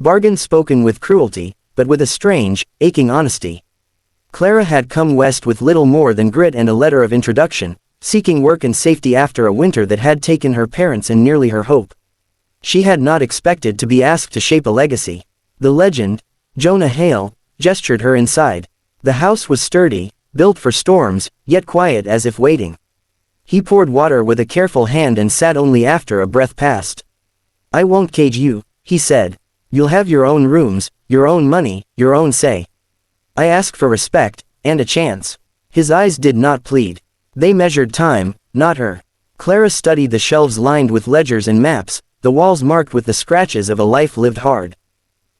Bargains spoken with cruelty, but with a strange, aching honesty. Clara had come west with little more than grit and a letter of introduction, seeking work and safety after a winter that had taken her parents and nearly her hope. She had not expected to be asked to shape a legacy. The legend, Jonah Hale, gestured her inside. The house was sturdy, built for storms, yet quiet as if waiting. He poured water with a careful hand and sat only after a breath passed. "I won't cage you," he said. "You'll have your own rooms, your own money, your own say. I ask for respect, and a chance." His eyes did not plead. They measured time, not her. Clara studied the shelves lined with ledgers and maps, the walls marked with the scratches of a life lived hard.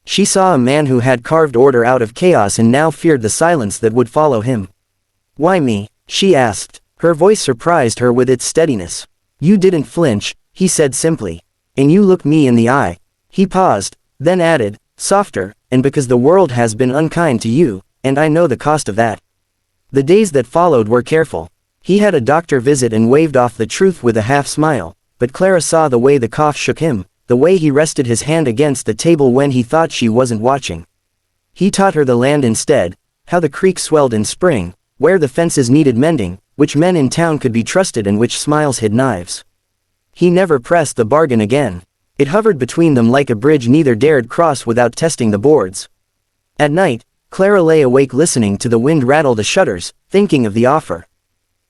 She saw a man who had carved order out of chaos and now feared the silence that would follow him. "Why me?" she asked. Her voice surprised her with its steadiness. "You didn't flinch," he said simply. "And you looked me in the eye." He paused, then added, softer, "And because the world has been unkind to you, and I know the cost of that." The days that followed were careful. He had a doctor visit and waved off the truth with a half smile, but Clara saw the way the cough shook him, the way he rested his hand against the table when he thought she wasn't watching. He taught her the land instead, how the creek swelled in spring, where the fences needed mending, which men in town could be trusted and which smiles hid knives. He never pressed the bargain again. It hovered between them like a bridge neither dared cross without testing the boards. At night, Clara lay awake listening to the wind rattle the shutters, thinking of the offer.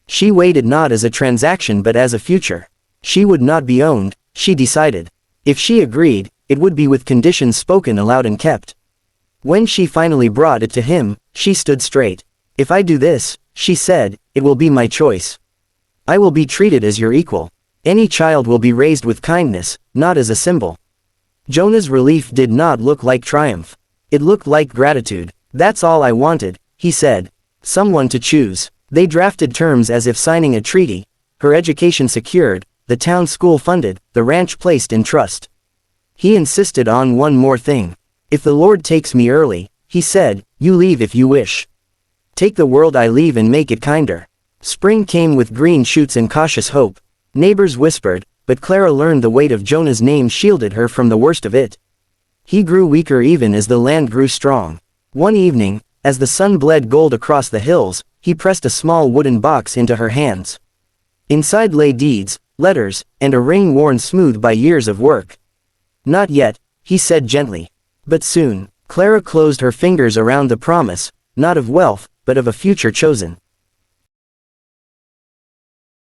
She weighed it not as a transaction but as a future. She would not be owned, she decided. If she agreed, it would be with conditions spoken aloud and kept. When she finally brought it to him, she stood straight. "If I do this," she said, "it will be my choice. I will be treated as your equal. Any child will be raised with kindness, not as a symbol." Jonah's relief did not look like triumph. It looked like gratitude. "That's all I wanted," he said. "Someone to choose." They drafted terms as if signing a treaty, her education secured, the town school funded, the ranch placed in trust. He insisted on one more thing. "If the Lord takes me early," he said, "you leave if you wish. Take the world I leave and make it kinder." Spring came with green shoots and cautious hope. Neighbors whispered, but Clara learned the weight of Jonah's name shielded her from the worst of it. He grew weaker even as the land grew strong. One evening, as the sun bled gold across the hills, he pressed a small wooden box into her hands. Inside lay deeds, letters, and a ring worn smooth by years of work. "Not yet," he said gently. "But soon." Clara closed her fingers around the promise, not of wealth, but of a future chosen.